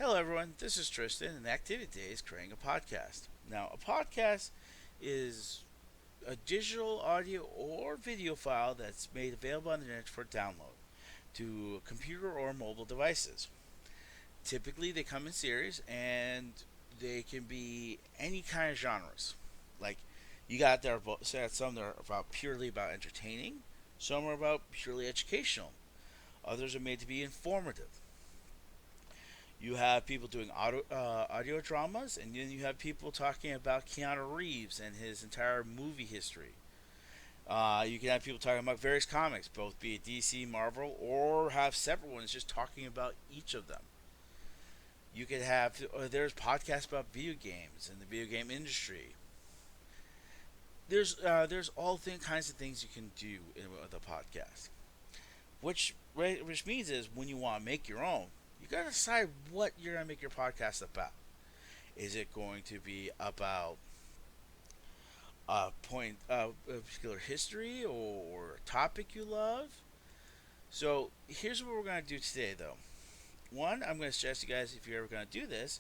Hello, everyone. This is Tristan, and the activity today is creating a podcast. Now, a podcast is a digital audio or video file that's made available on the internet for download to computer or mobile devices. Typically, they come in series and they can be any kind of genres. Like, you got there, so some that are about purely about entertaining, some are about purely educational, others are made to be informative. You have people doing audio dramas, and then you have people talking about Keanu Reeves and his entire movie history. You can have people talking about various comics, both be it DC, Marvel, or have separate ones just talking about each of them. You could have there's podcasts about video games and the video game industry. There's all kinds of things you can do with a podcast, which means is when you want to make your own, you gotta decide what you're gonna make your podcast about. Is it going to be about a particular history or a topic you love? So here's what we're gonna do today, though. One, I'm gonna suggest you guys if you're ever gonna do this,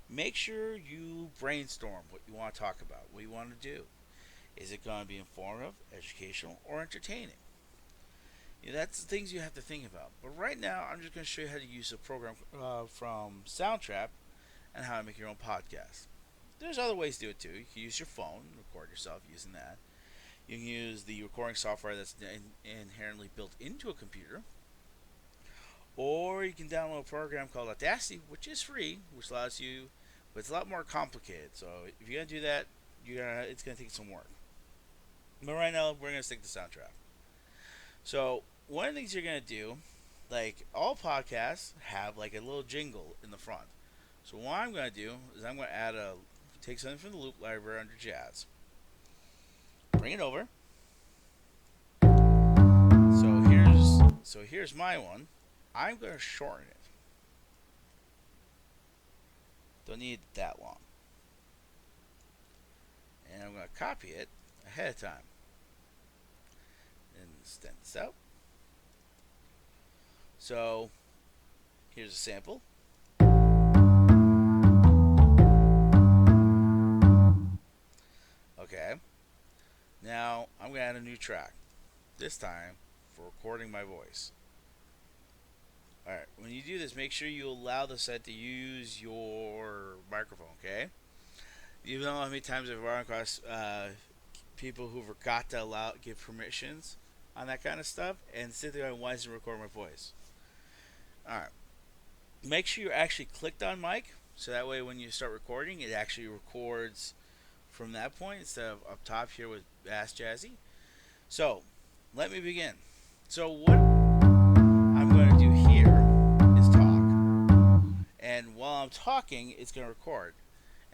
make sure you brainstorm what you want to talk about, what you want to do. Is it going to be informative, educational, or entertaining? That's the things you have to think about. But right now, I'm just going to show you how to use a program from Soundtrap and how to make your own podcast. There's other ways to do it too. You can use your phone, record yourself using that. You can use the recording software that's inherently built into a computer. Or you can download a program called Audacity, which is free, which allows you, but it's a lot more complicated. So if you're going to do that, it's going to take some work. But right now, we're going to stick to Soundtrap. So one of the things you're gonna do, like all podcasts have like a little jingle in the front. So what I'm gonna do is I'm gonna take something from the Loop library under Jazz, bring it over. So here's my one. I'm gonna shorten it. Don't need it that long, and I'm gonna copy it ahead of time and send this out. So here's a sample. Okay. Now I'm going to add a new track. This time for recording my voice. Alright, when you do this, make sure you allow the set to use your microphone, okay? You know how many times I've run across people who forgot to give permissions on that kind of stuff and sit there and why doesn't record my voice? Alright. Make sure you're actually clicked on mic so that way when you start recording it actually records from that point instead of up top here with Ask Jazzy. So let me begin. So what I'm going to do here is talk, and while I'm talking it's going to record,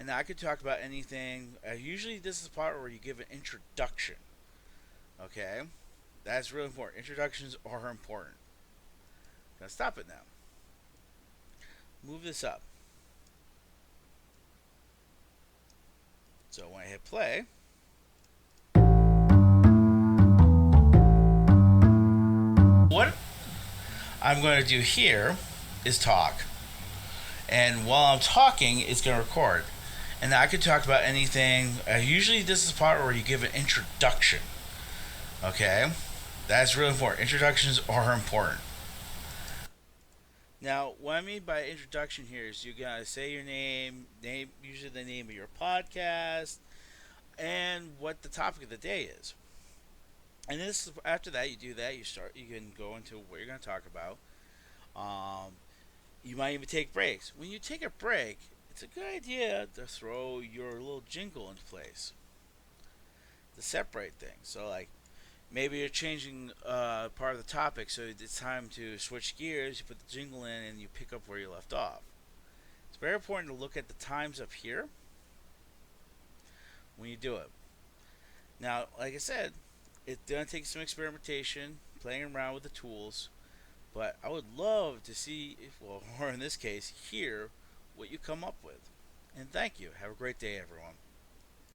and I could talk about anything. Usually this is the part where you give an introduction. Okay, that's really important. Introductions are important. I'm going to stop it now. Move this up. So when I hit play, what I'm going to do here is talk. And while I'm talking, it's going to record. And I could talk about anything. Usually this is the part where you give an introduction. Okay? That's really important. Introductions are important. Now, what I mean by introduction here is you gotta say your name, usually the name of your podcast, and what the topic of the day is. And this, after that, you do that. You can go into what you're gonna talk about. Um, you might even take breaks. When you take a break, it's a good idea to throw your little jingle into place to separate things. So, like, maybe you're changing part of the topic, so it's time to switch gears. You put the jingle in, and you pick up where you left off. It's very important to look at the times up here when you do it. Now, like I said, it's going to take some experimentation, playing around with the tools, but I would love to see, or in this case, hear what you come up with. And thank you. Have a great day, everyone.